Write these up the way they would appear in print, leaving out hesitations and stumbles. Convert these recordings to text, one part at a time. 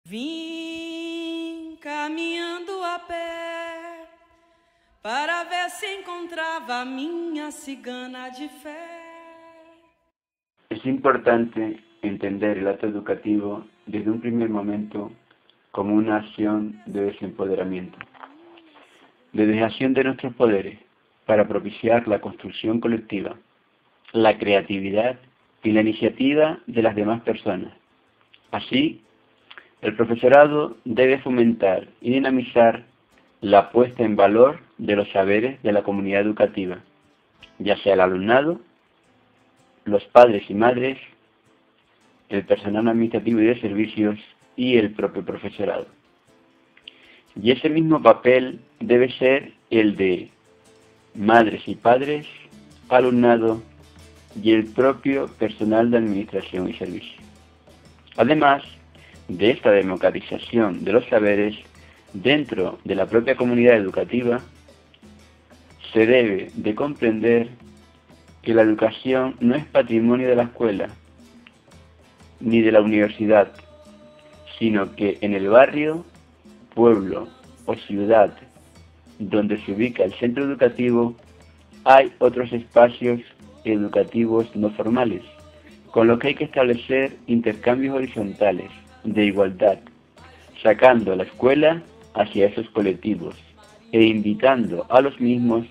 Vim caminhando a pé para ver se encontrava a minha cigana de fé. Es importante entender el acto educativo desde un primer momento como una acción de desempoderamiento, de dejación de nuestros poderes para propiciar la construcción colectiva, la creatividad y la iniciativa de las demás personas. Así, el profesorado debe fomentar y dinamizar la puesta en valor de los saberes de la comunidad educativa, ya sea el alumnado, los padres y madres, el personal administrativo y de servicios y el propio profesorado. Y ese mismo papel debe ser el de madres y padres, alumnado y el propio personal de administración y servicio. Además de esta democratización de los saberes dentro de la propia comunidad educativa, se debe de comprender que la educación no es patrimonio de la escuela ni de la universidad, sino que en el barrio, pueblo o ciudad donde se ubica el centro educativo hay otros espacios educativos no formales, con lo que hay que establecer intercambios horizontales de igualdad, sacando a la escuela hacia esos colectivos e invitando a los mismos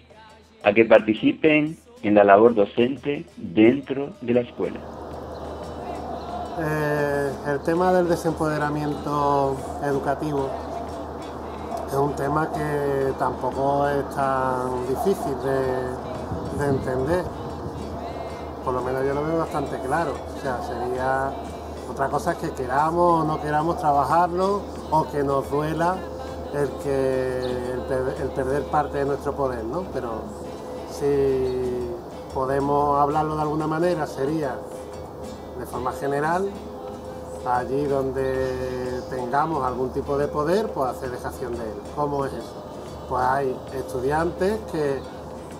a que participen en la labor docente dentro de la escuela. El tema del desempoderamiento educativo es un tema que tampoco es tan difícil de entender. Por lo menos yo lo veo bastante claro. O sea, sería otra cosa es que queramos o no queramos trabajarlo o que nos duela el perder parte de nuestro poder, ¿no? Pero si podemos hablarlo de alguna manera sería de forma general, allí donde tengamos algún tipo de poder, pues hacer dejación de él. ¿Cómo es eso? Pues hay estudiantes que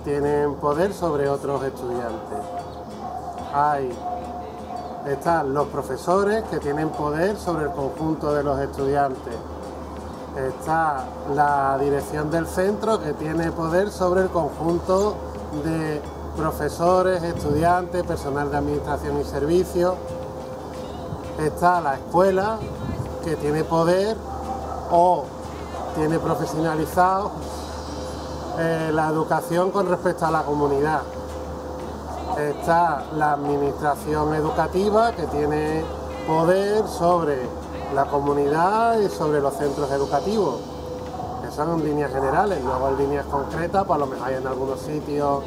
tienen poder sobre otros estudiantes. Están los profesores que tienen poder sobre el conjunto de los estudiantes. Está la dirección del centro que tiene poder sobre el conjunto de profesores, estudiantes, personal de administración y servicios. Está la escuela que tiene poder o tiene profesionalizado la educación con respecto a la comunidad. Está la administración educativa que tiene poder sobre la comunidad y sobre los centros educativos. Esas son en líneas generales. Luego en líneas concretas, pues a lo mejor hay en algunos sitios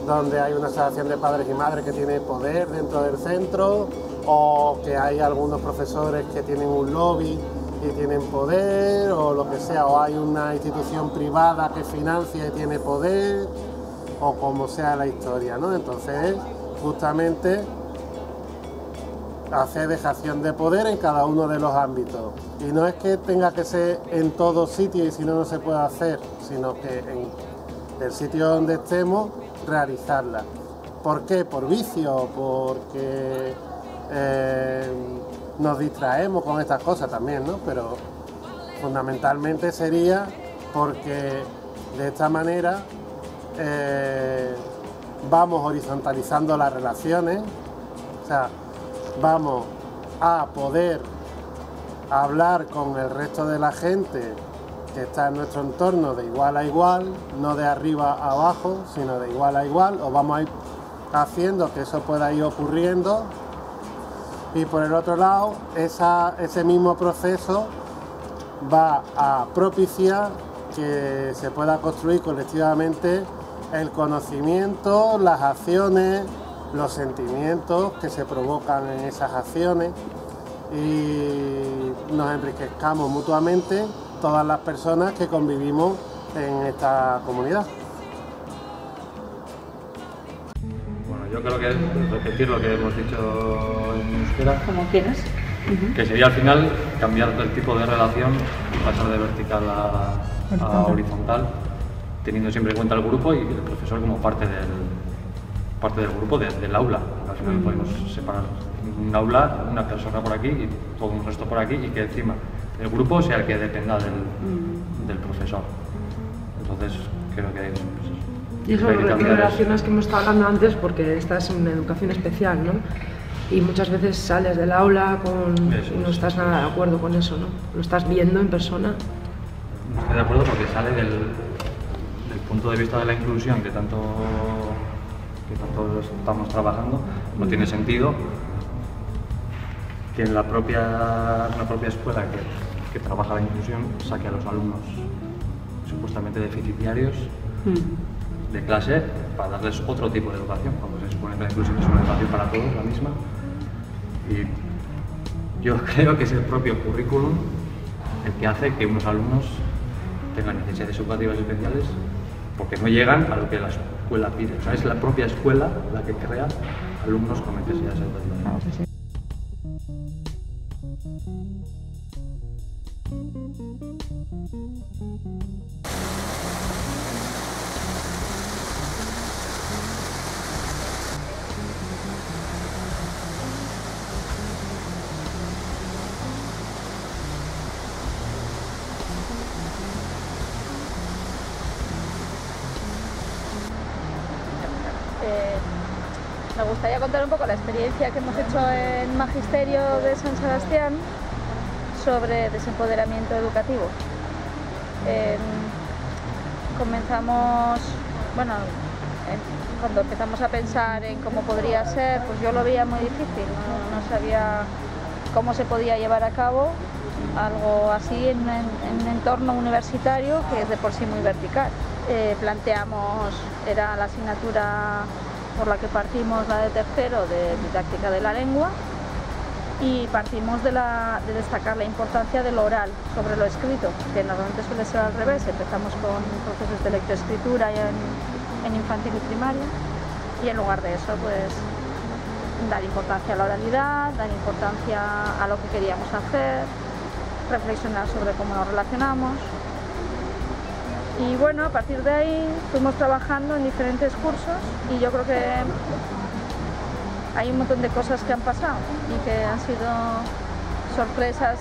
donde hay una asociación de padres y madres que tiene poder dentro del centro, o que hay algunos profesores que tienen un lobby y tienen poder, o lo que sea, o hay una institución privada que financia y tiene poder, o como sea la historia, ¿no? Entonces, justamente hacer dejación de poder en cada uno de los ámbitos. Y no es que tenga que ser en todo sitio y si no, no se puede hacer, sino que en el sitio donde estemos, realizarla. ¿Por qué? Por vicio, porque nos distraemos con estas cosas también, ¿no? Pero fundamentalmente sería porque de esta manera vamos horizontalizando las relaciones, o sea, vamos a poder hablar con el resto de la gente que está en nuestro entorno de igual a igual, no de arriba a abajo, sino de igual a igual, o vamos a ir haciendo que eso pueda ir ocurriendo. Y por el otro lado, ese mismo proceso va a propiciar que se pueda construir colectivamente el conocimiento, las acciones, los sentimientos que se provocan en esas acciones y nos enriquezcamos mutuamente todas las personas que convivimos en esta comunidad. Bueno, yo creo que es repetir lo que hemos dicho en euskera. Como quieras. Que sería al final cambiar el tipo de relación, pasar de vertical a horizontal, teniendo siempre en cuenta el grupo y el profesor como parte del grupo, del aula. Al final podemos separar un aula, una persona por aquí y todo un resto por aquí, y que encima el grupo sea el que dependa del profesor. Entonces creo que pues, y eso lo relacionas que hemos estado hablando antes porque estás en una educación especial, ¿no? Y muchas veces sales del aula y no estás nada de acuerdo con eso, ¿no? Lo estás viendo en persona. No estoy de acuerdo porque sale del punto de vista de la inclusión que tanto estamos trabajando. No tiene sentido que en la propia escuela que trabaja la inclusión saque a los alumnos supuestamente deficitarios de clase para darles otro tipo de educación, cuando se supone que la inclusión es una educación para todos, la misma. Y yo creo que es el propio currículum el que hace que unos alumnos tengan necesidades educativas especiales porque no llegan a lo que la escuela pide. O sea, es la propia escuela la que crea alumnos con necesidades educativas. Me gustaría contar un poco la experiencia que hemos hecho en Magisterio de San Sebastián sobre desempoderamiento educativo. Comenzamos, bueno, cuando empezamos a pensar en cómo podría ser, pues yo lo veía muy difícil, no sabía cómo se podía llevar a cabo algo así en un entorno universitario que es de por sí muy vertical. Planteamos, era la asignatura por la que partimos, la de tercero, de didáctica de la lengua, y partimos de destacar la importancia de lo oral sobre lo escrito, que normalmente suele ser al revés. Empezamos con procesos de lectoescritura en infantil y primaria, y en lugar de eso, pues dar importancia a la oralidad, dar importancia a lo que queríamos hacer, reflexionar sobre cómo nos relacionamos. Y bueno, a partir de ahí fuimos trabajando en diferentes cursos y yo creo que hay un montón de cosas que han pasado y que han sido sorpresas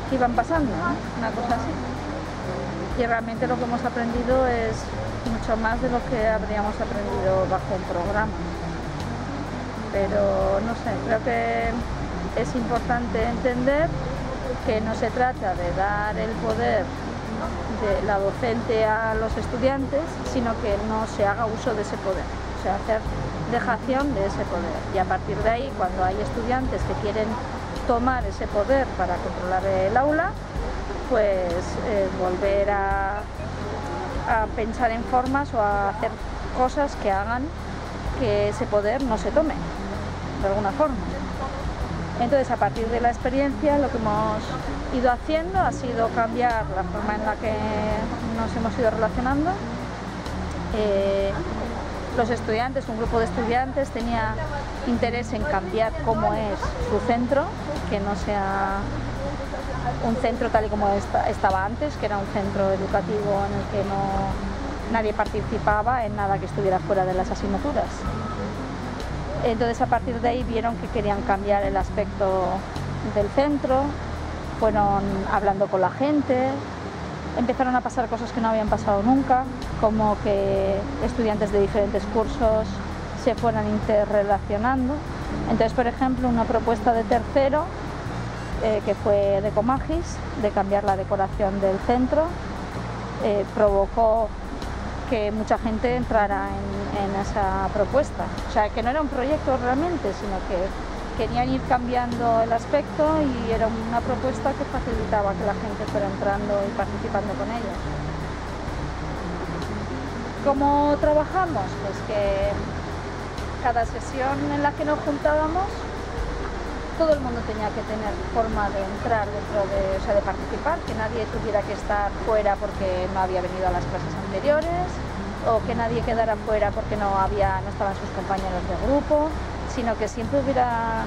que iban pasando, ¿no? Una cosa así. Y realmente lo que hemos aprendido es mucho más de lo que habríamos aprendido bajo un programa. Pero no sé, creo que es importante entender que no se trata de dar el poder de la docente a los estudiantes, sino que no se haga uso de ese poder, o sea, hacer dejación de ese poder. Y a partir de ahí, cuando hay estudiantes que quieren tomar ese poder para controlar el aula, pues volver a pensar en formas o a hacer cosas que hagan que ese poder no se tome, de alguna forma. Entonces, a partir de la experiencia, lo que hemos ido haciendo ha sido cambiar la forma en la que nos hemos ido relacionando. Los estudiantes, un grupo de estudiantes, tenía interés en cambiar cómo es su centro, que no sea un centro tal y como estaba antes, que era un centro educativo en el que nadie participaba en nada que estuviera fuera de las asignaturas. Entonces, a partir de ahí vieron que querían cambiar el aspecto del centro, fueron hablando con la gente, empezaron a pasar cosas que no habían pasado nunca, como que estudiantes de diferentes cursos se fueran interrelacionando. Entonces, por ejemplo, una propuesta de tercero, que fue de Comagis, de cambiar la decoración del centro, provocó que mucha gente entrara en esa propuesta. O sea, que no era un proyecto realmente, sino que querían ir cambiando el aspecto y era una propuesta que facilitaba que la gente fuera entrando y participando con ella. ¿Cómo trabajamos? Pues que cada sesión en la que nos juntábamos, todo el mundo tenía que tener forma de entrar dentro de, o sea, de participar, que nadie tuviera que estar fuera porque no había venido a las clases anteriores, o que nadie quedara fuera porque no estaban sus compañeros de grupo, sino que siempre hubiera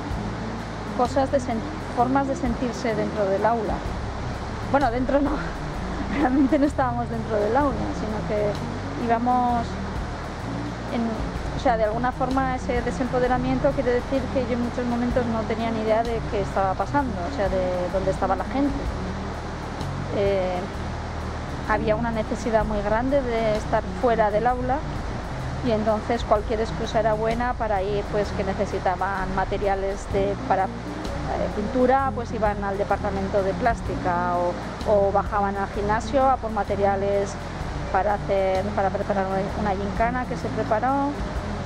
formas de sentirse dentro del aula. Bueno, dentro no, realmente no estábamos dentro del aula, sino que íbamos o sea, de alguna forma ese desempoderamiento quiere decir que yo en muchos momentos no tenía ni idea de qué estaba pasando, o sea, de dónde estaba la gente. había una necesidad muy grande de estar fuera del aula y entonces cualquier excusa era buena para ir, pues que necesitaban materiales para pintura, pues iban al departamento de plástica o bajaban al gimnasio a por materiales para preparar una gincana que se preparó,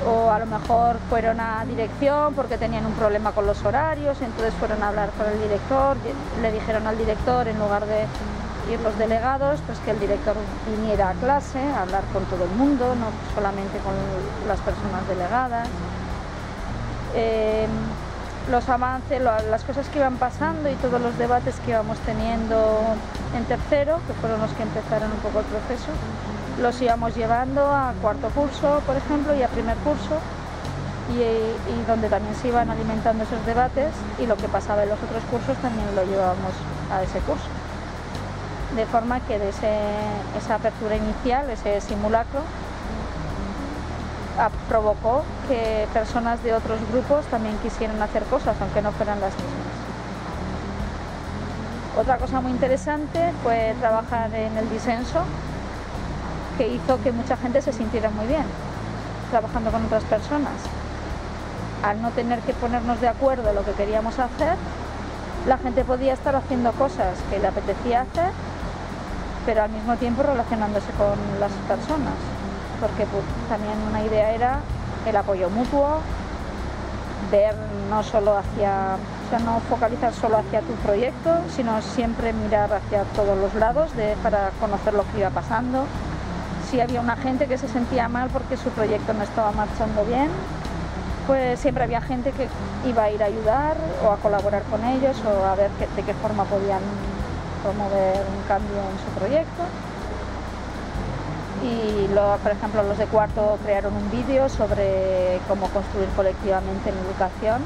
o a lo mejor fueron a dirección porque tenían un problema con los horarios, entonces fueron a hablar con el director, le dijeron al director, en lugar de ir los delegados, pues que el director viniera a clase a hablar con todo el mundo, no solamente con las personas delegadas. Los avances, las cosas que iban pasando y todos los debates que íbamos teniendo en tercero, que fueron los que empezaron un poco el proceso, los íbamos llevando a cuarto curso, por ejemplo, y a primer curso, y donde también se iban alimentando esos debates, y lo que pasaba en los otros cursos también lo llevábamos a ese curso. De forma que de esa apertura inicial, ese simulacro, provocó que personas de otros grupos también quisieran hacer cosas, aunque no fueran las mismas. Otra cosa muy interesante fue trabajar en el disenso, que hizo que mucha gente se sintiera muy bien trabajando con otras personas. Al no tener que ponernos de acuerdo en lo que queríamos hacer, la gente podía estar haciendo cosas que le apetecía hacer, pero al mismo tiempo relacionándose con las personas, porque pues, también una idea era el apoyo mutuo, ver no solo no focalizar solo hacia tu proyecto, sino siempre mirar hacia todos los lados para conocer lo que iba pasando. Si había una gente que se sentía mal porque su proyecto no estaba marchando bien, pues siempre había gente que iba a ir a ayudar o a colaborar con ellos o a ver de qué forma podían promover un cambio en su proyecto. Y por ejemplo, los de cuarto crearon un vídeo sobre cómo construir colectivamente en educación,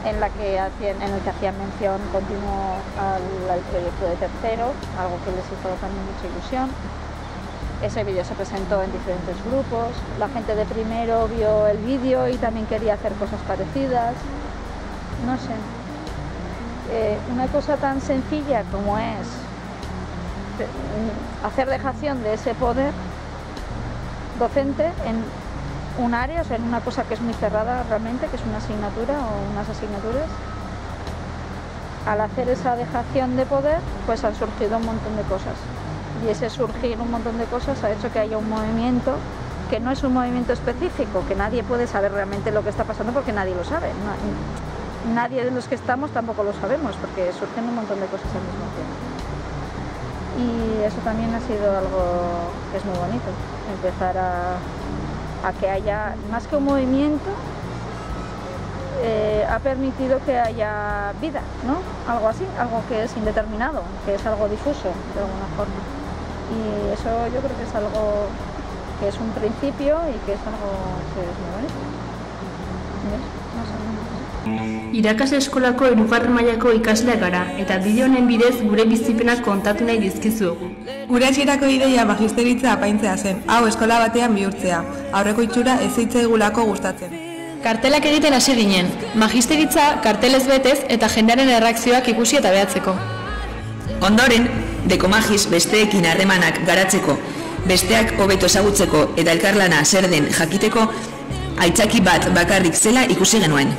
en el que hacían mención continua al proyecto de tercero, algo que les hizo también mucha ilusión. Ese vídeo se presentó en diferentes grupos, la gente de primero vio el vídeo y también quería hacer cosas parecidas, no sé. Una cosa tan sencilla como es hacer dejación de ese poder docente en un área, o sea, en una cosa que es muy cerrada realmente, que es una asignatura o unas asignaturas. Al hacer esa dejación de poder, pues han surgido un montón de cosas. Y ese surgir un montón de cosas ha hecho que haya un movimiento que no es un movimiento específico, que nadie puede saber realmente lo que está pasando porque nadie lo sabe. Nadie de los que estamos tampoco lo sabemos porque surgen un montón de cosas al mismo tiempo. Y eso también ha sido algo que es muy bonito, empezar a que haya, más que un movimiento, ha permitido que haya vida, ¿no? Algo así, algo que es indeterminado, que es algo difuso de alguna forma. Y eso yo creo que es algo que es un principio y que es algo que es muy bonito. Irakasle eskolako 3. mailako ikasleak gara, eta bideo honen bidez gure bizipenak kontatu nahi dizkizuegu. Gure hasierako ideia magisteritza apaintzea zen, hau eskola batean bihurtzea, aurreko itxura ez zitzaigulako gustatzen. Kartelak egiten hasi ginen, magisteritza kartelez betez eta jendearen erreakzioak ikusi eta behatzeko. Ondoren, dekomagis besteekin harremanak garatzeko, besteak hobeto ezagutzeko eta elkarlana zer den jakiteko, aitzaki bat bakarrik zela ikusi genuen.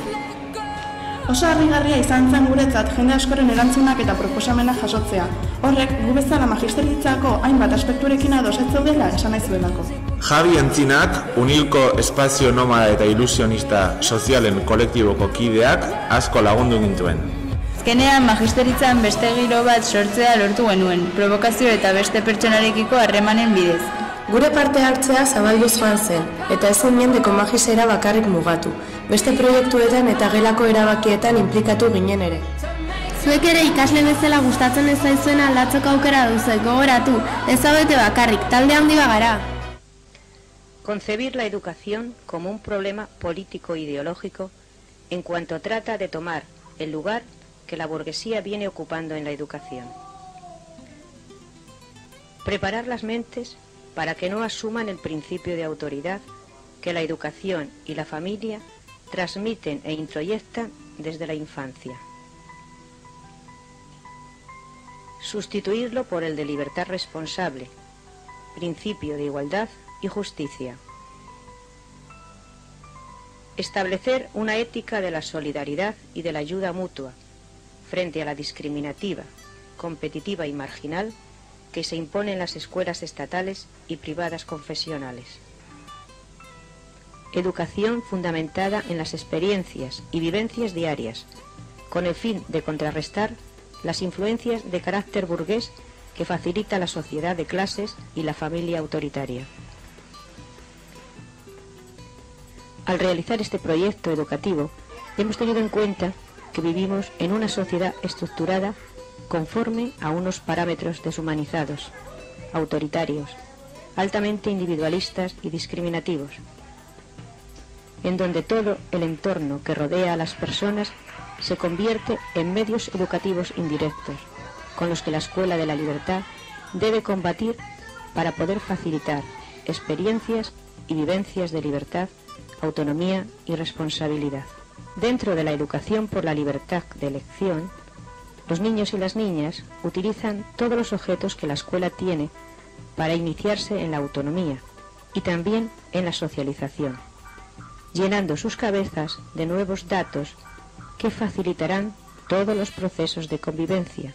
Oso harrigarria izan zen guretzat jende askoren erantzunak eta proposamenak jasotzea. Horrek, gu bezala magisteritzako hainbat aspekturekin ados ez zeudela esan nahi zuelako. Javi Entzinak, Unilko espazio nomada eta ilusionista sozialen kolektiboko kideak asko lagundu gintuen. Azkenean magisteritzan beste giro bat sortzea lortu genuen, provokazio eta beste pertsonarekiko harremanen bidez. Gure parte hartzea zabalduz joan zen, eta ezin mendeko magisera bakarrik mugatu. Beste proiektuetan eta gelako erabakietan implikatu ginen ere. Zuek ere ikasle bezala gustatzen ez zaizuen aldatzeko aukera duzu, gogoratu, ez zaudete bakarrik, talde handi bagara. Concebir la educación como un problema político-ideológico en cuanto trata de tomar el lugar que la burguesía viene ocupando en la educación. Preparar las mentes para que no asuman el principio de autoridad que la educación y la familia transmiten e introyectan desde la infancia. sustituirlo por el de libertad responsable, principio de igualdad y justicia. Establecer una ética de la solidaridad y de la ayuda mutua frente a la discriminativa, competitiva y marginal que se impone en las escuelas estatales y privadas confesionales. Educación fundamentada en las experiencias y vivencias diarias, con el fin de contrarrestar las influencias de carácter burgués que facilita la sociedad de clases y la familia autoritaria. Al realizar este proyecto educativo, hemos tenido en cuenta que vivimos en una sociedad estructurada conforme a unos parámetros deshumanizados, autoritarios, altamente individualistas y discriminativos, en donde todo el entorno que rodea a las personas se convierte en medios educativos indirectos, con los que la Escuela de la Libertad debe combatir para poder facilitar experiencias y vivencias de libertad, autonomía y responsabilidad. Dentro de la educación por la libertad de elección, los niños y las niñas utilizan todos los objetos que la escuela tiene para iniciarse en la autonomía y también en la socialización, llenando sus cabezas de nuevos datos que facilitarán todos los procesos de convivencia,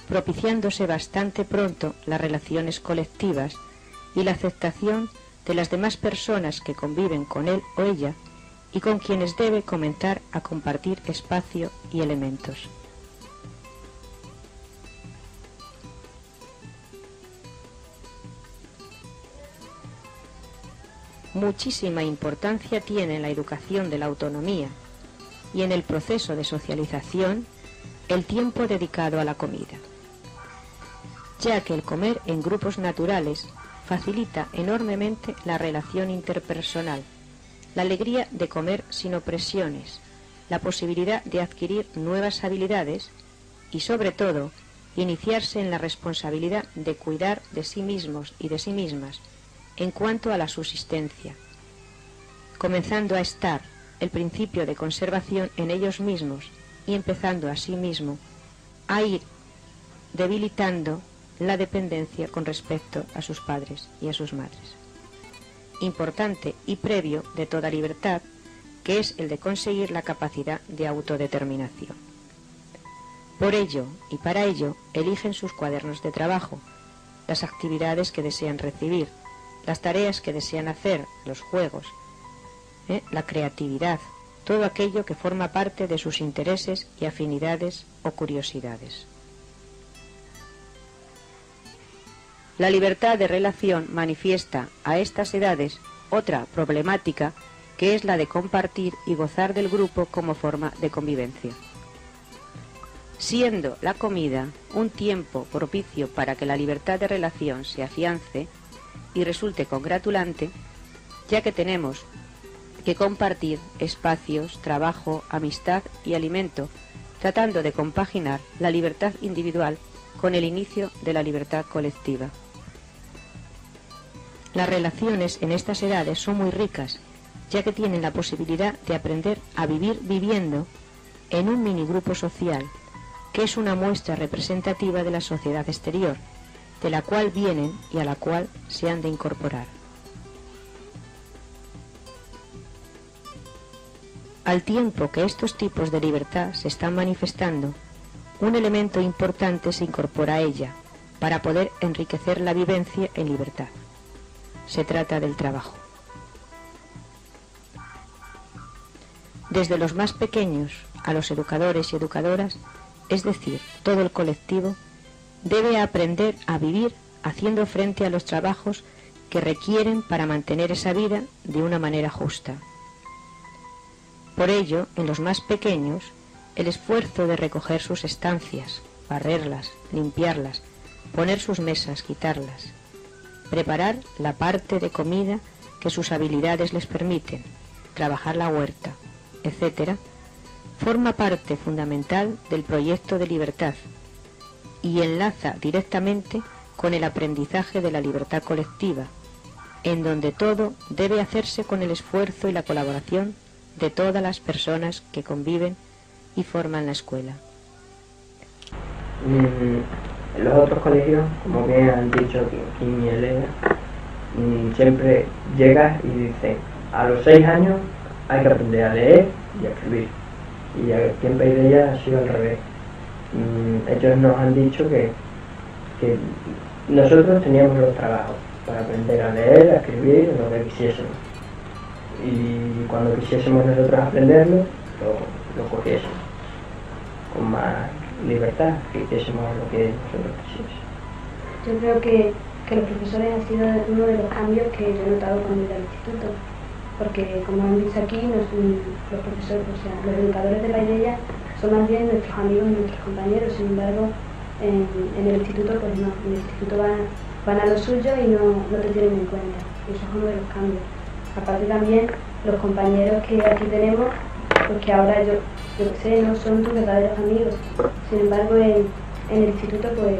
propiciándose bastante pronto las relaciones colectivas y la aceptación de las demás personas que conviven con él o ella y con quienes debe comenzar a compartir espacio y elementos. Muchísima importancia tiene en la educación de la autonomía y en el proceso de socialización el tiempo dedicado a la comida, ya que el comer en grupos naturales facilita enormemente la relación interpersonal, la alegría de comer sin opresiones, la posibilidad de adquirir nuevas habilidades y, sobre todo, iniciarse en la responsabilidad de cuidar de sí mismos y de sí mismas en cuanto a la subsistencia, comenzando a estar el principio de conservación en ellos mismos y empezando asimismo a ir debilitando la dependencia con respecto a sus padres y a sus madres. Importante y previo de toda libertad, que es el de conseguir la capacidad de autodeterminación. Por ello y para ello eligen sus cuadernos de trabajo, las actividades que desean recibir, las tareas que desean hacer, los juegos, la creatividad, todo aquello que forma parte de sus intereses y afinidades o curiosidades. La libertad de relación manifiesta a estas edades otra problemática, que es la de compartir y gozar del grupo como forma de convivencia. Siendo la comida un tiempo propicio para que la libertad de relación se afiance y resulte congratulante, ya que tenemos que compartir espacios, trabajo, amistad y alimento, tratando de compaginar la libertad individual con el inicio de la libertad colectiva. Las relaciones en estas edades son muy ricas, ya que tienen la posibilidad de aprender a vivir viviendo en un minigrupo social, que es una muestra representativa de la sociedad exterior, de la cual vienen y a la cual se han de incorporar. Al tiempo que estos tipos de libertad se están manifestando, un elemento importante se incorpora a ella para poder enriquecer la vivencia en libertad. Se trata del trabajo. Desde los más pequeños a los educadores y educadoras, es decir, todo el colectivo, debe aprender a vivir haciendo frente a los trabajos que requieren para mantener esa vida de una manera justa. Por ello, en los más pequeños, el esfuerzo de recoger sus estancias, barrerlas, limpiarlas, poner sus mesas, quitarlas, preparar la parte de comida que sus habilidades les permiten, trabajar la huerta, etc., forma parte fundamental del proyecto de libertad y enlaza directamente con el aprendizaje de la libertad colectiva, en donde todo debe hacerse con el esfuerzo y la colaboración de todas las personas que conviven y forman la escuela. otros colegios, como bien han dicho Kim y Elena, siempre llegas y dices, a los 6 años hay que aprender a leer y a escribir. Y aquí en Paideia ha sido al revés. Ellos nos han dicho que nosotros teníamos los trabajos para aprender a leer, a escribir, lo que quisiésemos. Y cuando quisiésemos nosotros aprenderlo, lo cogiésemos con más libertad, que hiciésemos lo que nosotros quisiésemos. Yo creo que los profesores han sido uno de los cambios que yo he notado cuando he ido al instituto, porque como han dicho aquí, los profesores, o sea, los educadores de Paideia son más bien nuestros amigos y nuestros compañeros. Sin embargo, en el instituto pues no, en el instituto van a lo suyo y no te tienen en cuenta, y eso es uno de los cambios. Aparte también los compañeros que aquí tenemos, porque ahora yo sé, no son tus verdaderos amigos. Sin embargo, en el instituto pues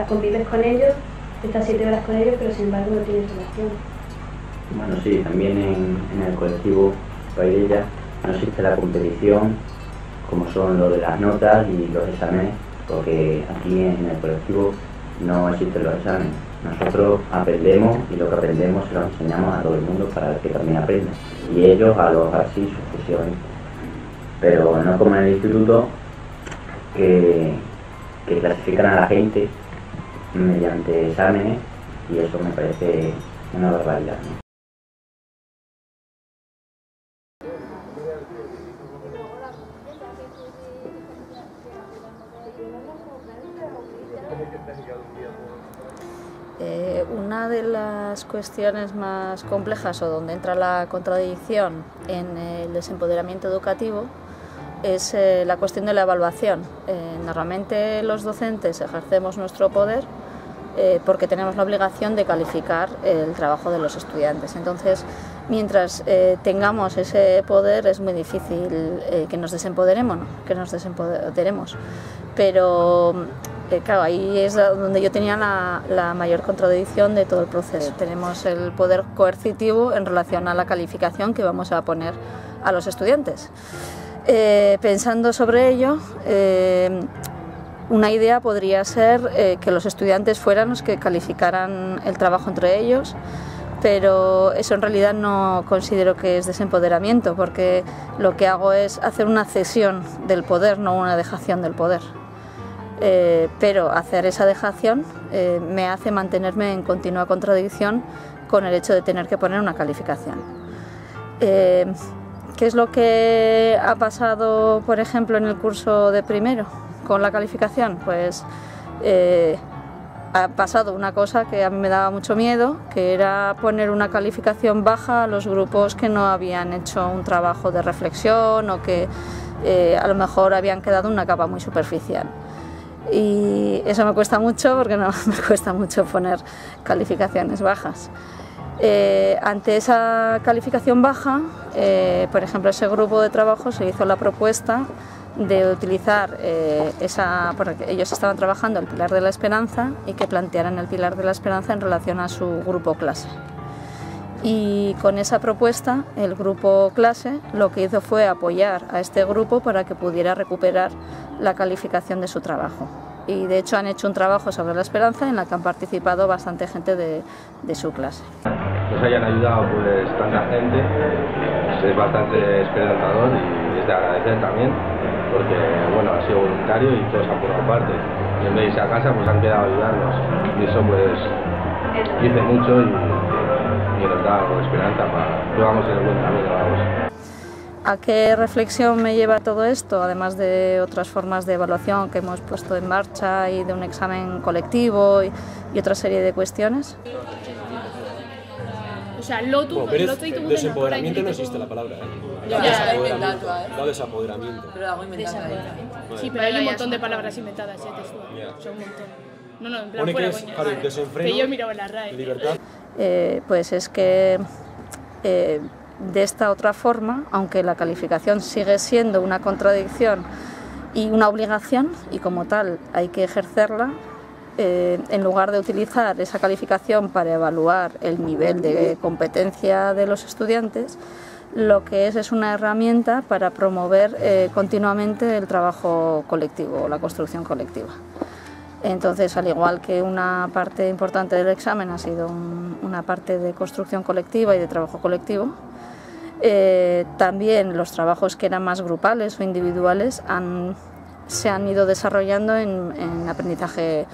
convives con ellos, estás 7 horas con ellos, pero sin embargo no tienes relación. Bueno, sí, también en el colectivo Paideia no existe la competición como son lo de las notas y los exámenes, porque aquí en el colectivo no existen los exámenes. Nosotros aprendemos y lo que aprendemos se lo enseñamos a todo el mundo para que también aprenda, y ellos a los así sucesivamente. Pero no como en el instituto, que clasifican a la gente mediante exámenes, y eso me parece una barbaridad, ¿no? Una de las cuestiones más complejas o donde entra la contradicción en el desempoderamiento educativo es la cuestión de la evaluación. Normalmente los docentes ejercemos nuestro poder porque tenemos la obligación de calificar el trabajo de los estudiantes. Entonces, mientras tengamos ese poder es muy difícil que nos desempoderemos, ¿no? Pero claro, ahí es donde yo tenía la mayor contradicción de todo el proceso. Tenemos el poder coercitivo en relación a la calificación que vamos a poner a los estudiantes. Pensando sobre ello, una idea podría ser que los estudiantes fueran los que calificaran el trabajo entre ellos, pero eso en realidad no considero que es desempoderamiento, porque lo que hago es hacer una cesión del poder, no una dejación del poder. Pero hacer esa dejación me hace mantenerme en continua contradicción con el hecho de tener que poner una calificación. ¿Qué es lo que ha pasado, por ejemplo, en el curso de primero con la calificación? Pues ha pasado una cosa que a mí me daba mucho miedo, que era poner una calificación baja a los grupos que no habían hecho un trabajo de reflexión o que a lo mejor habían quedado en una capa muy superficial. Y eso me cuesta mucho, porque no me cuesta mucho poner calificaciones bajas. Ante esa calificación baja, por ejemplo, ese grupo de trabajo se hizo la propuesta de utilizar porque ellos estaban trabajando el Pilar de la Esperanza, y que plantearan el Pilar de la Esperanza en relación a su grupo clase. Y con esa propuesta, el grupo clase lo que hizo fue apoyar a este grupo para que pudiera recuperar la calificación de su trabajo. Y de hecho han hecho un trabajo sobre la esperanza en la que han participado bastante gente de su clase. Nos hayan ayudado pues tanta gente, pues, es bastante esperanzador y es de agradecer también, porque bueno, ha sido voluntario y todos han formado parte. Y en vez de irse a casa pues han quedado a ayudarnos, y eso pues dice mucho y nos da algo de esperanza para que vamos en el buen camino, vamos. ¿A qué reflexión me lleva todo esto? Además de otras formas de evaluación que hemos puesto en marcha y de un examen colectivo y otra serie de cuestiones. O sea, lotu desempoderamiento no existe la palabra, ¿eh? No desapoderamiento. Pero algo inventado. Sí, pero hay un montón de palabras inventadas, ya te subo. Son un montón. No, en plan fuera coña. Que yo miraba en la RAE. Libertad. Pues es que de esta otra forma, aunque la calificación sigue siendo una contradicción y una obligación, y como tal hay que ejercerla, en lugar de utilizar esa calificación para evaluar el nivel de competencia de los estudiantes, lo que es una herramienta para promover continuamente el trabajo colectivo o la construcción colectiva. Entonces, al igual que una parte importante del examen ha sido una parte de construcción colectiva y de trabajo colectivo, también los trabajos que eran más grupales o individuales se han ido desarrollando en aprendizaje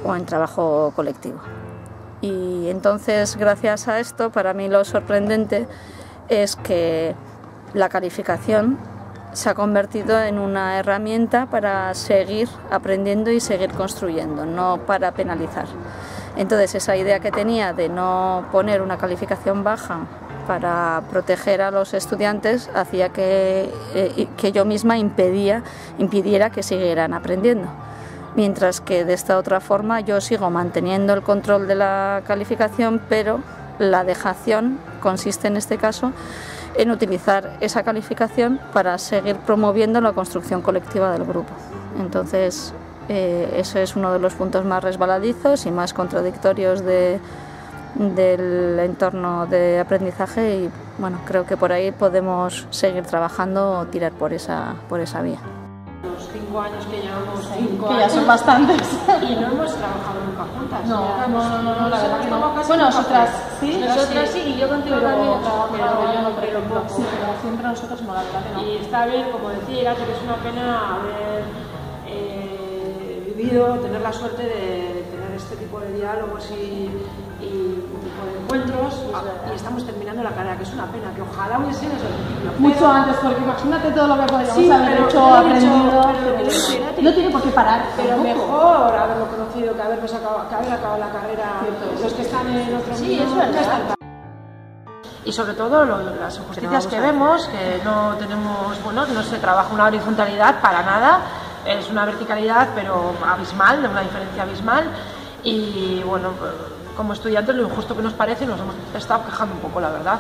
o en trabajo colectivo. Y entonces, gracias a esto, para mí lo sorprendente es que la calificación se ha convertido en una herramienta para seguir aprendiendo y seguir construyendo, no para penalizar. Entonces, esa idea que tenía de no poner una calificación baja para proteger a los estudiantes hacía que yo misma impidiera que siguieran aprendiendo. Mientras que de esta otra forma yo sigo manteniendo el control de la calificación, pero la dejación consiste en este caso en utilizar esa calificación para seguir promoviendo la construcción colectiva del grupo. Entonces, ese es uno de los puntos más resbaladizos y más contradictorios del entorno de aprendizaje y bueno, creo que por ahí podemos seguir trabajando o tirar por esa vía. Los 5 años que llevamos, que ya son bastantes. Y no hemos trabajado nunca juntas. No, la verdad que no. Bueno, nosotras sí, y yo contigo también. Pero yo no creo poco. Sí, pero siempre nosotros no, la verdad que no. Y está bien, como decía Irati, que es una pena haber vivido, tener la suerte de tener este tipo de diálogos y tipo de encuentros, y estamos terminando la carrera, que es una pena, que ojalá hubiese sido desde el principio. Mucho antes, porque imagínate todo lo que podríamos haber hecho, aprendido. No tiene por qué parar. Pero mejor haberlo conocido que haber acabado la carrera. Los que están en otro mundo. Es verdad. Y sobre todo las injusticias que vemos, que no tenemos, bueno, no se trabaja una horizontalidad para nada, es una verticalidad pero abismal, de una diferencia abismal, y bueno, como estudiantes lo injusto que nos parece, nos hemos estado quejando un poco, la verdad.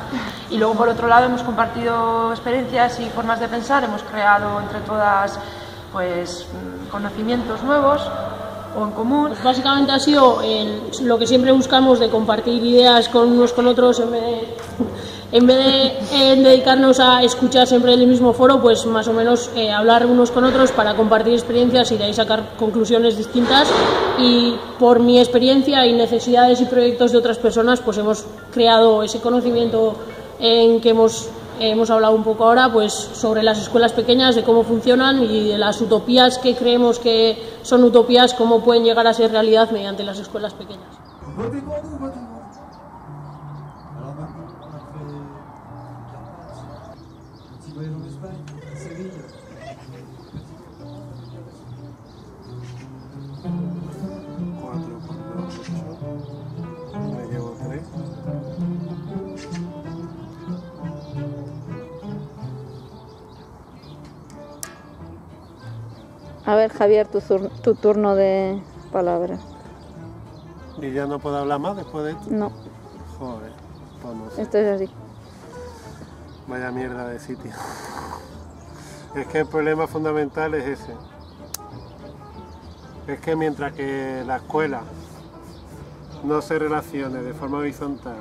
Y luego por otro lado hemos compartido experiencias y formas de pensar, hemos creado entre todas pues conocimientos nuevos o en común. Pues básicamente ha sido lo que siempre buscamos, de compartir ideas con unos con otros en vez de dedicarnos a escuchar siempre el mismo foro, pues más o menos hablar unos con otros para compartir experiencias y de ahí sacar conclusiones distintas. Y por mi experiencia y necesidades y proyectos de otras personas, pues hemos creado ese conocimiento en que hemos hablado un poco ahora, pues sobre las escuelas pequeñas, de cómo funcionan y de las utopías que creemos que son utopías, cómo pueden llegar a ser realidad mediante las escuelas pequeñas. A ver, Javier, tu turno de palabra. ¿Y ya no puedo hablar más después de esto? No. Joder, pues no sé. Esto es así. Vaya mierda de sitio. Es que el problema fundamental es ese. Es que mientras que la escuela no se relacione de forma horizontal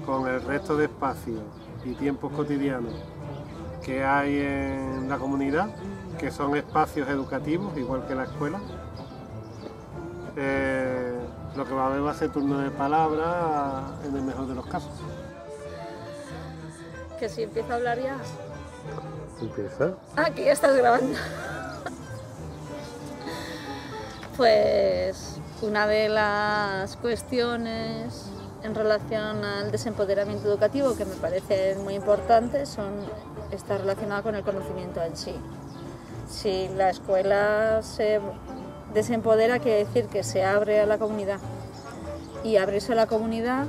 con el resto de espacios y tiempos cotidianos que hay en la comunidad, que son espacios educativos, igual que la escuela, lo que va a haber va a ser turno de palabra en el mejor de los casos. Que si empiezo a hablar ya. ¿Empieza? Ah, que ya estás grabando. Pues una de las cuestiones en relación al desempoderamiento educativo que me parece muy importante está relacionada con el conocimiento en sí. Si la escuela se desempodera, quiere decir que se abre a la comunidad. Y abrirse a la comunidad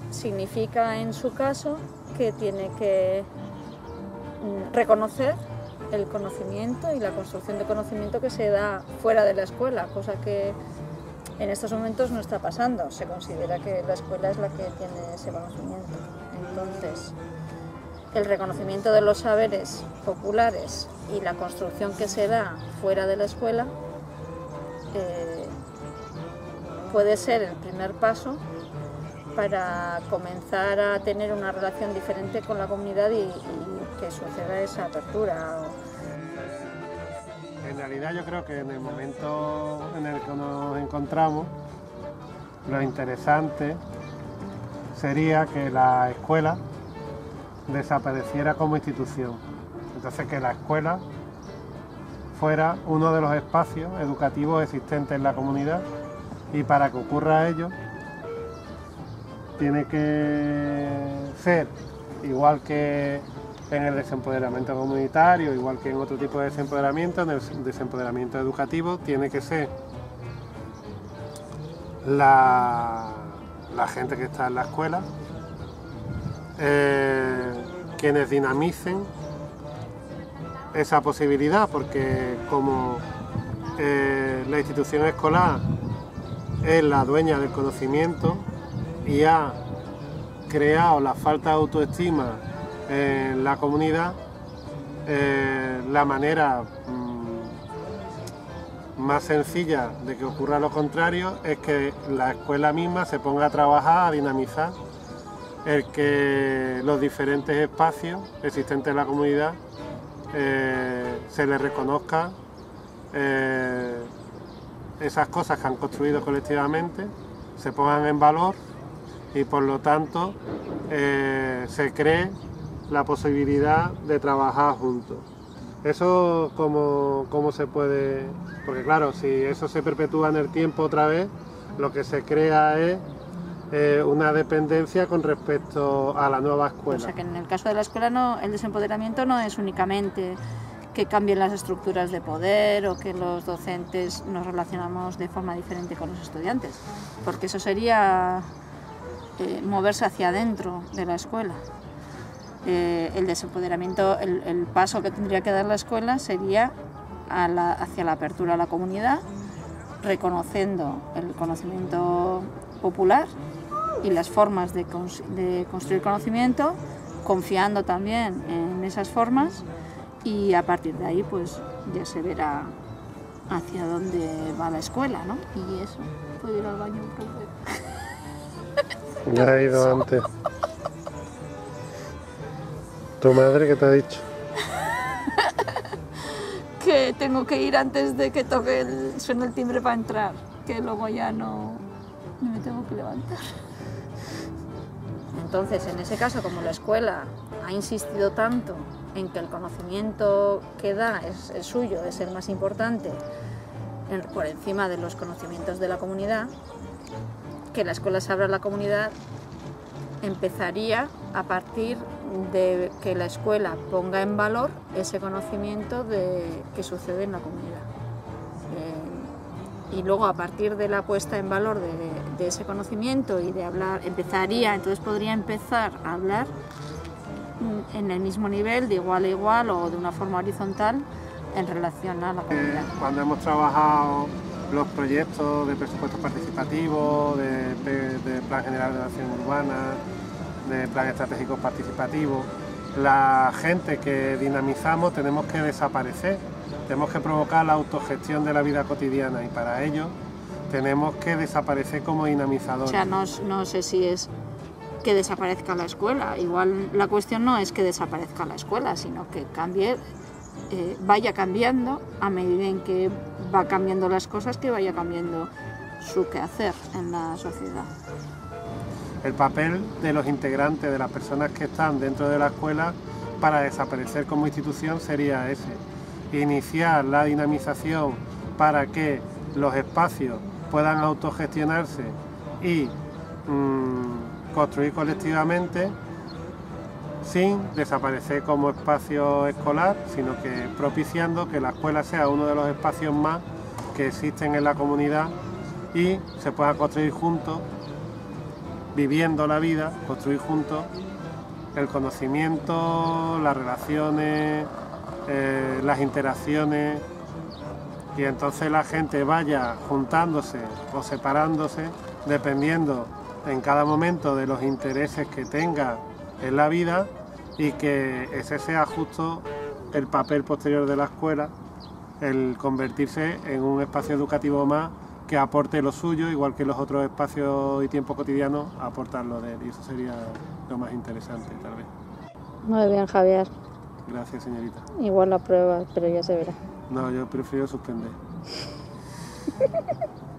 significa, en su caso, que tiene que reconocer el conocimiento y la construcción de conocimiento que se da fuera de la escuela, cosa que en estos momentos no está pasando. Se considera que la escuela es la que tiene ese conocimiento. Entonces, el reconocimiento de los saberes populares y la construcción que se da fuera de la escuela puede ser el primer paso para comenzar a tener una relación diferente con la comunidad y que suceda esa apertura. En la realidad yo creo que en el momento en el que nos encontramos, lo interesante sería que la escuela desapareciera como institución. Entonces, que la escuela fuera uno de los espacios educativos existentes en la comunidad, y para que ocurra ello tiene que ser, igual que en el desempoderamiento comunitario, igual que en otro tipo de desempoderamiento, en el desempoderamiento educativo, tiene que ser la gente que está en la escuela quienes dinamicen esa posibilidad, porque como la institución escolar es la dueña del conocimiento y ha creado la falta de autoestima en la comunidad, la manera más sencilla de que ocurra lo contrario es que la escuela misma se ponga a trabajar, a dinamizar el que los diferentes espacios existentes en la comunidad se les reconozca esas cosas que han construido colectivamente, se pongan en valor y por lo tanto se cree la posibilidad de trabajar juntos. Eso cómo se puede, porque claro, si eso se perpetúa en el tiempo otra vez, lo que se crea es una dependencia con respecto a la nueva escuela. O sea que en el caso de la escuela el desempoderamiento no es únicamente que cambien las estructuras de poder o que los docentes nos relacionamos de forma diferente con los estudiantes, porque eso sería moverse hacia adentro de la escuela. El desempoderamiento, el paso que tendría que dar la escuela sería hacia la apertura a la comunidad, reconociendo el conocimiento popular y las formas de construir conocimiento, confiando también en esas formas, y a partir de ahí pues ya se verá hacia dónde va la escuela, ¿no? Y eso, puedo ir al baño un poco. Ya he ido antes. ¿Tu madre qué te ha dicho? Que tengo que ir antes de que suene el timbre para entrar, que luego ya no me tengo que levantar. Entonces, en ese caso, como la escuela ha insistido tanto en que el conocimiento que da es suyo, es el más importante, por encima de los conocimientos de la comunidad, que la escuela se abra a la comunidad empezaría a partir de que la escuela ponga en valor ese conocimiento que sucede en la comunidad. Y luego, a partir de la puesta en valor de ese conocimiento y de hablar, entonces podría empezar a hablar en el mismo nivel, de igual a igual o de una forma horizontal en relación a la comunidad. Cuando hemos trabajado los proyectos de presupuestos participativos, de Plan General de Acción Urbana, de Plan Estratégico Participativo, la gente que dinamizamos tenemos que desaparecer, tenemos que provocar la autogestión de la vida cotidiana y para ello tenemos que desaparecer como dinamizadores. O sea, no sé si es que desaparezca la escuela, igual la cuestión no es que desaparezca la escuela, sino que cambie, vaya cambiando a medida en que va cambiando las cosas, que vaya cambiando su quehacer en la sociedad. El papel de los integrantes, de las personas que están dentro de la escuela para desaparecer como institución sería ese: iniciar la dinamización para que los espacios puedan autogestionarse y construir colectivamente sin desaparecer como espacio escolar, sino que propiciando que la escuela sea uno de los espacios más que existen en la comunidad y se pueda construir juntos, viviendo la vida, construir juntos el conocimiento, las relaciones, las interacciones, y entonces la gente vaya juntándose o separándose dependiendo en cada momento de los intereses que tenga en la vida, y que ese sea justo el papel posterior de la escuela, el convertirse en un espacio educativo más que aporte lo suyo, igual que los otros espacios y tiempos cotidianos aportan lo de él, y eso sería lo más interesante tal vez. Muy bien, Javier. Gracias, señorita. Igual la prueba, pero ya se verá. No, yo prefiero suspender.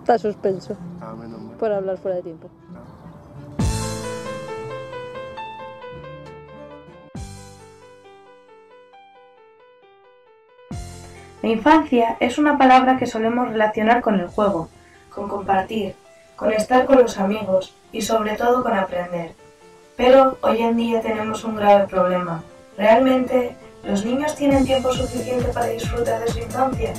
Está suspenso. Ah, menos mal. Por hablar fuera de tiempo. La infancia es una palabra que solemos relacionar con el juego, con compartir, con estar con los amigos y sobre todo con aprender. Pero hoy en día tenemos un grave problema. ¿Realmente los niños tienen tiempo suficiente para disfrutar de su infancia?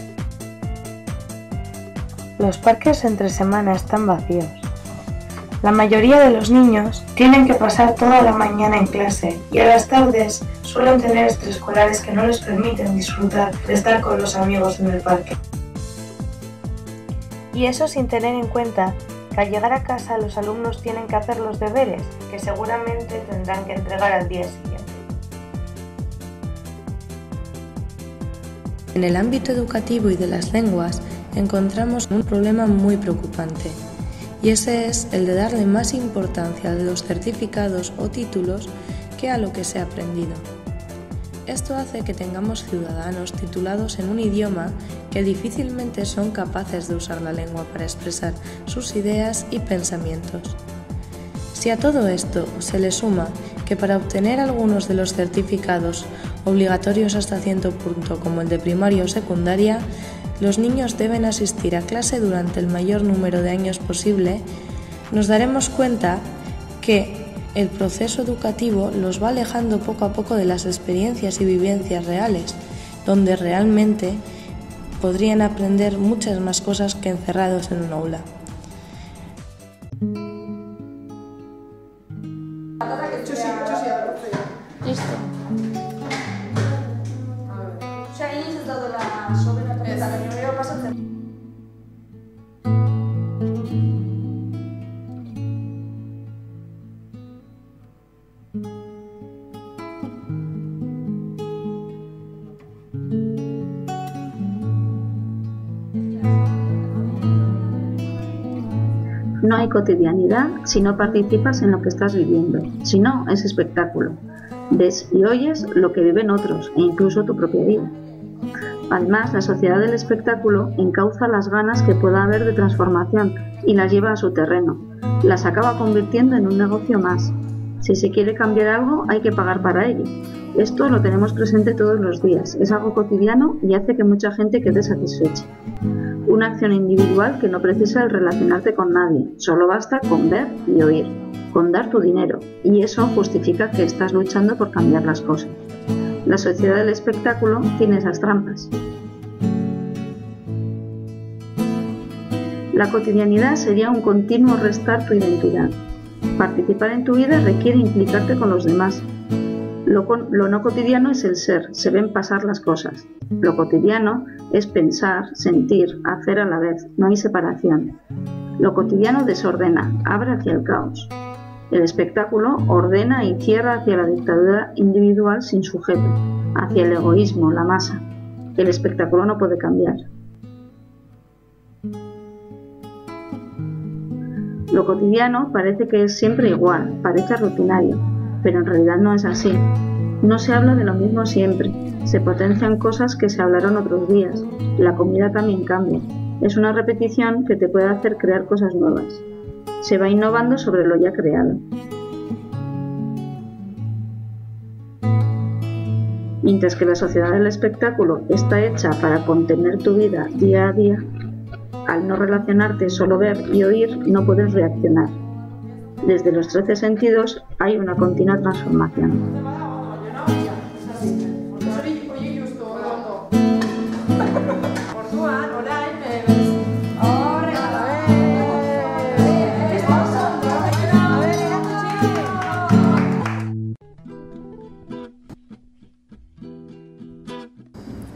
Los parques entre semana están vacíos. La mayoría de los niños tienen que pasar toda la mañana en clase y a las tardes suelen tener extraescolares que no les permiten disfrutar de estar con los amigos en el parque. Y eso sin tener en cuenta que al llegar a casa los alumnos tienen que hacer los deberes, que seguramente tendrán que entregar al día siguiente. En el ámbito educativo y de las lenguas encontramos un problema muy preocupante, y ese es el de darle más importancia a los certificados o títulos que a lo que se ha aprendido. Esto hace que tengamos ciudadanos titulados en un idioma que difícilmente son capaces de usar la lengua para expresar sus ideas y pensamientos. Si a todo esto se le suma que para obtener algunos de los certificados obligatorios hasta cierto punto, como el de primaria o secundaria, los niños deben asistir a clase durante el mayor número de años posible, nos daremos cuenta que el proceso educativo los va alejando poco a poco de las experiencias y vivencias reales, donde realmente podrían aprender muchas más cosas que encerrados en un aula. Listo. No hay cotidianidad si no participas en lo que estás viviendo, si no, es espectáculo. Ves y oyes lo que viven otros e incluso tu propia vida. Además, la sociedad del espectáculo encauza las ganas que pueda haber de transformación y las lleva a su terreno. Las acaba convirtiendo en un negocio más. Si se quiere cambiar algo, hay que pagar para ello. Esto lo tenemos presente todos los días, es algo cotidiano y hace que mucha gente quede satisfecha. Una acción individual que no precisa el relacionarte con nadie, solo basta con ver y oír, con dar tu dinero, y eso justifica que estás luchando por cambiar las cosas. La sociedad del espectáculo tiene esas trampas. La cotidianidad sería un continuo restar tu identidad. Participar en tu vida requiere implicarte con los demás. Lo no cotidiano es el ser, se ven pasar las cosas. Lo cotidiano es pensar, sentir, hacer a la vez, no hay separación. Lo cotidiano desordena, abre hacia el caos. El espectáculo ordena y cierra hacia la dictadura individual sin sujeto, hacia el egoísmo, la masa. El espectáculo no puede cambiar. Lo cotidiano parece que es siempre igual, parece rutinario, pero en realidad no es así. No se habla de lo mismo siempre, se potencian cosas que se hablaron otros días, la comida también cambia. Es una repetición que te puede hacer crear cosas nuevas. Se va innovando sobre lo ya creado. Mientras que la sociedad del espectáculo está hecha para contener tu vida día a día, al no relacionarte, solo ver y oír, no puedes reaccionar. Desde los 13 sentidos hay una continua transformación.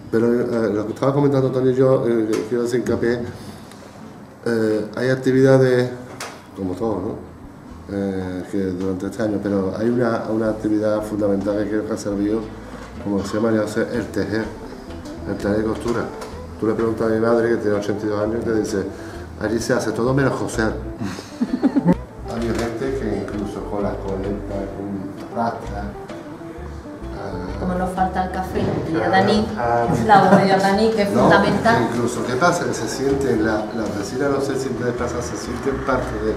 Pero lo que estaba comentando Tony y yo, quiero hacer hincapié, hay actividades, como todo, ¿no? Que durante este año, pero hay una actividad fundamental que creo que ha servido, como se llama, el tejer costura. Tú le preguntas a mi madre, que tiene 82 años, y te dice, allí se hace todo menos coser. Hay gente que incluso con las coletas, con rastas, como nos falta el café. claro, de Dani, la voz de Dani, que es fundamental. Incluso, ¿qué pasa? Que se sienten, las vecinas no se sienten desplazadas, se sienten parte de,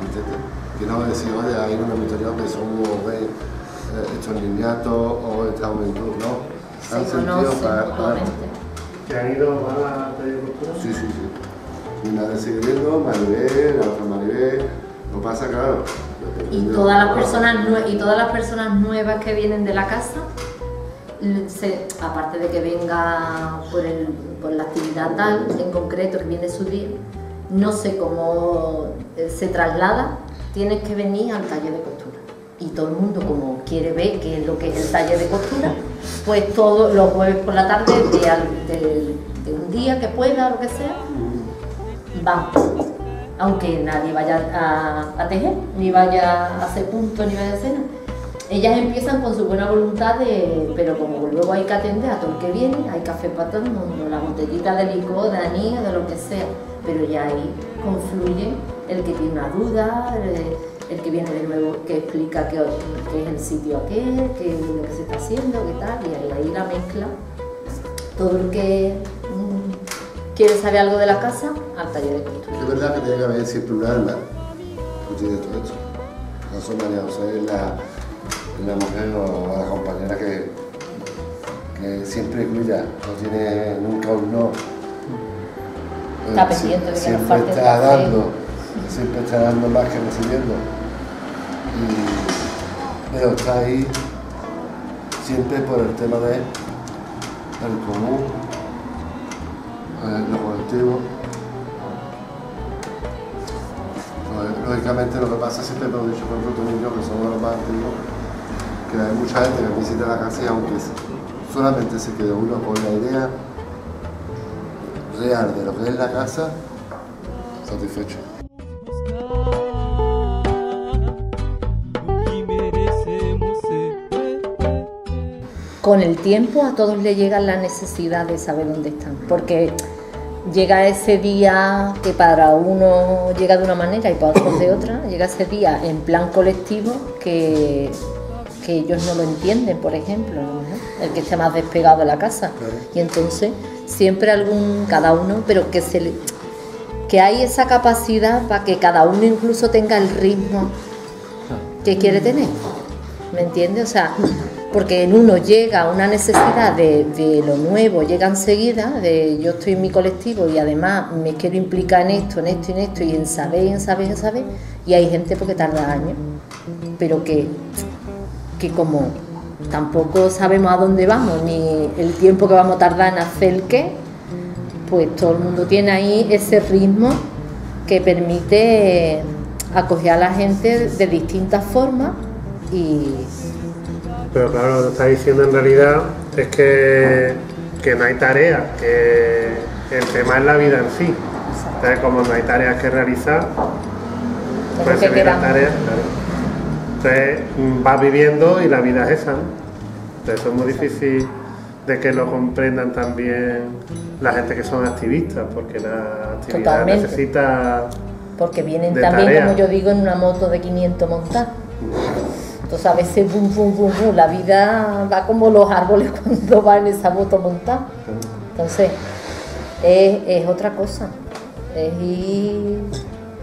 ¿entiendes? Que no decir, oye, hay una minoría que somos estos niñatos o esta juventud, ¿no? Se han sentido para ¿Que han ido a la taller de costura? Sí, sí, sí. Mi madre sigue viendo, Maribel, la otra Maribel, lo pasa claro. Y todas las personas nuevas que vienen de la casa, aparte de que venga por la actividad tal, en concreto que viene su día, no sé cómo se traslada, tienes que venir al taller de costura. Y todo el mundo, como quiere ver qué es lo que es el taller de costura, pues todos los jueves por la tarde de un día que pueda, lo que sea, van. Aunque nadie vaya a tejer, ni vaya a hacer punto, ni vaya a hacer nada. Ellas empiezan con su buena voluntad, pero como luego hay que atender a todo el que viene, hay café para todo el mundo, la botellita de licor, de anís, de lo que sea, pero ya ahí confluye el que tiene una duda, el que viene de nuevo, que explica qué es el sitio aquel, qué es lo que se está haciendo, qué tal, y ahí la mezcla. Todo el que quiere saber algo de la casa, al taller de costura. Es verdad que tiene que haber siempre un alma que tiene todo esto. No son María José es la mujer o la compañera que siempre cuida, no tiene nunca un no. Está pendiente de que siempre nos falte está dando, siempre está dando más que recibiendo. Pero está ahí siempre por el tema de el común, lo colectivo. Lógicamente lo que pasa, siempre hemos dicho con otros niños que somos los más antiguos, que hay mucha gente que visita la casa y aunque solamente se quede uno con la idea real de lo que es la casa, satisfecho. Con el tiempo a todos les llega la necesidad de saber dónde están, porque llega ese día que para uno llega de una manera y para otros de otra, llega ese día en plan colectivo que ellos no lo entienden, por ejemplo, ¿no? El que esté más despegado de la casa. Claro. Y entonces siempre cada uno, pero que hay esa capacidad para que cada uno incluso tenga el ritmo que quiere tener, ¿me entiendes? O sea, porque en uno llega una necesidad de lo nuevo, llega enseguida, yo estoy en mi colectivo y además me quiero implicar en esto y en saber, y hay gente porque tarda años, pero que como tampoco sabemos a dónde vamos, ni el tiempo que vamos a tardar en hacer qué, pues todo el mundo tiene ahí ese ritmo que permite acoger a la gente de distintas formas Pero claro, lo que está diciendo en realidad es que no hay tarea, que el tema es la vida en sí. Entonces, como no hay tareas que realizar, pues se viene tareas, claro. Entonces vas viviendo y la vida es esa, ¿no? Entonces eso es muy difícil de que lo comprendan también la gente que son activistas, porque la actividad necesita porque vienen también, tarea, como yo digo, en una moto de 500 montadas. Entonces a veces bum, bum, bum, bum, la vida va como los árboles cuando va en esa moto montada. Entonces es otra cosa, es ir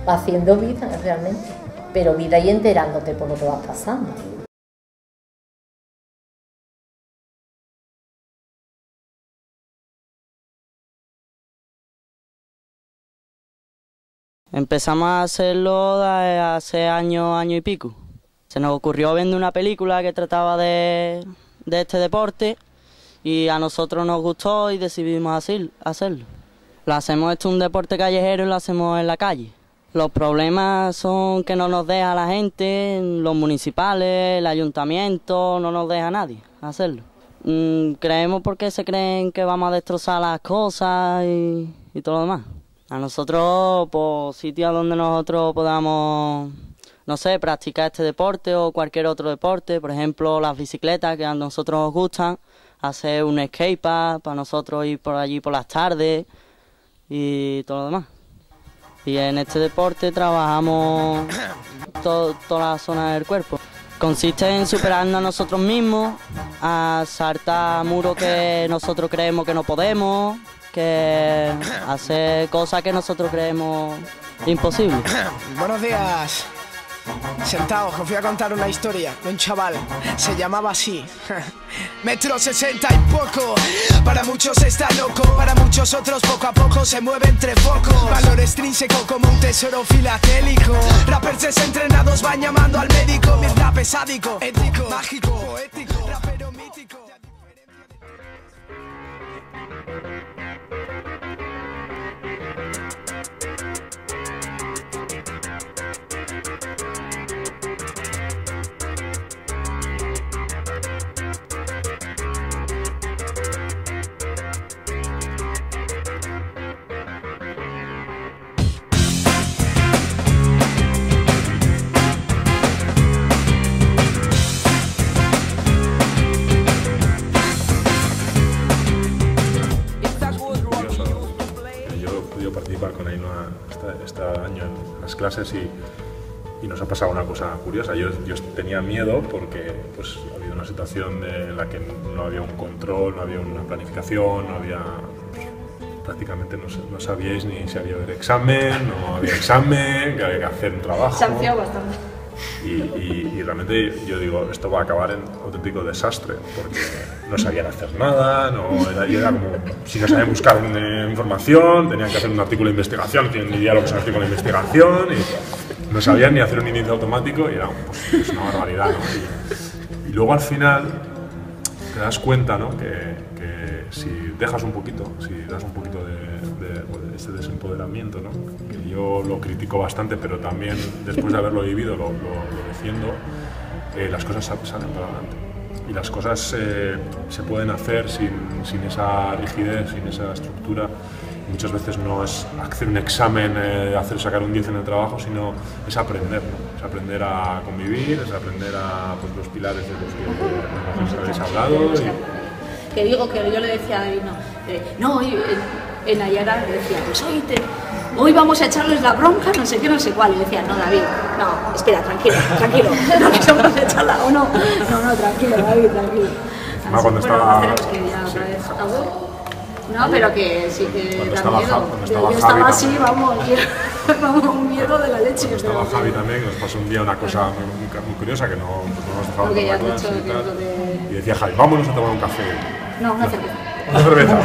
haciendo vida realmente, pero vida y enterándote por lo que vas pasando. Empezamos a hacerlo hace año y pico. Se nos ocurrió viendo una película que trataba de este deporte y a nosotros nos gustó y decidimos hacerlo. Lo hacemos, esto es un deporte callejero y lo hacemos en la calle. Los problemas son que no nos deja la gente, los municipales, el ayuntamiento, no nos deja nadie hacerlo. Creemos porque se creen que vamos a destrozar las cosas y todo lo demás. A nosotros, por sitios donde nosotros podamos, no sé, practicar este deporte o cualquier otro deporte, por ejemplo las bicicletas que a nosotros nos gustan, hacer un skatepark para nosotros ir por allí por las tardes y todo lo demás. Y en este deporte trabajamos toda la zona del cuerpo. Consiste en superarnos a nosotros mismos, a saltar muros que nosotros creemos que no podemos, que hacer cosas que nosotros creemos imposibles. Buenos días. Sentados, os voy a contar una historia de un chaval. Se llamaba así. 1,60 m y poco. Para muchos está loco, para muchos otros poco a poco se mueve entre focos. Valor extrínseco como un tesoro filatélico. Rappers desentrenados van llamando al médico. Mi rap es sádico, ético, mágico, poético, rapero mítico. Participar con Ainhoa este año en las clases y nos ha pasado una cosa curiosa. Yo tenía miedo porque pues, ha habido una situación en la que no había un control, no había una planificación, no había, pues, prácticamente no sabíais ni si había examen, no había examen, que había que hacer un trabajo. Se ha enfriado bastante. Y realmente yo digo, esto va a acabar en auténtico desastre, porque no sabían hacer nada, yo era como, si no sabían buscar información, tenían que hacer un artículo de investigación, tienen ni idea lo que es un artículo de investigación, y no sabían ni hacer un inicio automático, y era pues una barbaridad, ¿no? Y luego al final te das cuenta, ¿no? que si dejas un poquito, si das un poquito de este desempoderamiento, ¿no? Que yo lo critico bastante, pero también después de haberlo vivido lo defiendo, las cosas salen para adelante. Y las cosas se pueden hacer sin esa rigidez, sin esa estructura. Muchas veces no es hacer un examen, sacar un 10 en el trabajo, sino es aprender, ¿no? Es aprender a convivir, es aprender a pues, los pilares de los que habéis hablado. Que digo que yo le decía a David, en Nayara le decía, pues hoy vamos a echarles la bronca, no sé qué, no sé cuál. Y decía, no, David, no, espera, tranquilo, no les vamos a echarla, o no, tranquilo, David, tranquilo. Así, cuando estaba... No, pero que sí que da miedo. Yo estaba así, vamos, un miedo de la leche. Cuando estaba Javi también, nos pasó un día una cosa muy curiosa que no hemos dejado porque tomar clases y tal. Y decía Javi, vámonos a tomar un café. No, una cerveza. Una cerveza.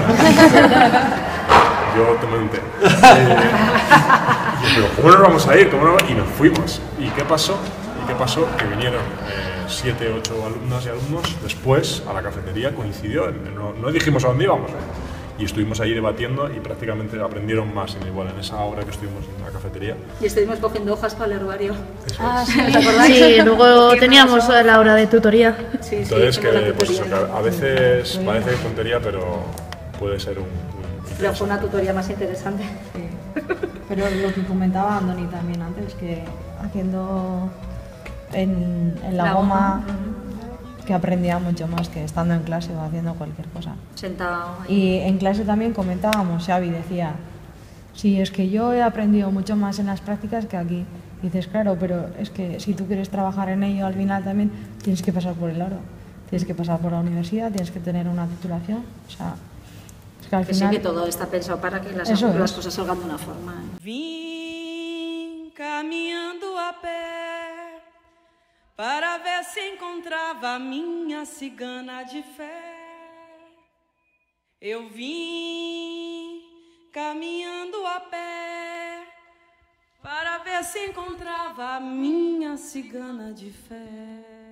Yo tomé un té. Pero ¿cómo nos vamos a ir? Y nos fuimos. ¿Y qué pasó? Que vinieron 7, 8 alumnas y alumnos después a la cafetería, coincidió, no dijimos a dónde íbamos. Y estuvimos ahí debatiendo y prácticamente aprendieron más igual en esa hora que estuvimos en la cafetería. Y estuvimos cogiendo hojas para el herbario. Sí, ¿os acordáis? Sí, luego teníamos la hora de tutoría. Sí, entonces, que a veces parece tontería, pero puede ser pero fue una tutoría más interesante. Sí. Pero lo que comentaba Andoni también antes, que haciendo en la goma, que aprendía mucho más que estando en clase o haciendo cualquier cosa. Sentado. Y en clase también comentábamos, Xavi decía, sí, es que yo he aprendido mucho más en las prácticas que aquí. Y dices, claro, pero es que si tú quieres trabajar en ello, al final también tienes que pasar por el aro. Tienes que pasar por la universidad, tienes que tener una titulación. O sea, es que al final... Sí que todo está pensado para que las cosas salgan de una forma. Vim caminhando a pé para ver se encontrava a minha cigana de fé. Eu vim caminhando a pé para ver se encontrava a minha cigana de fé.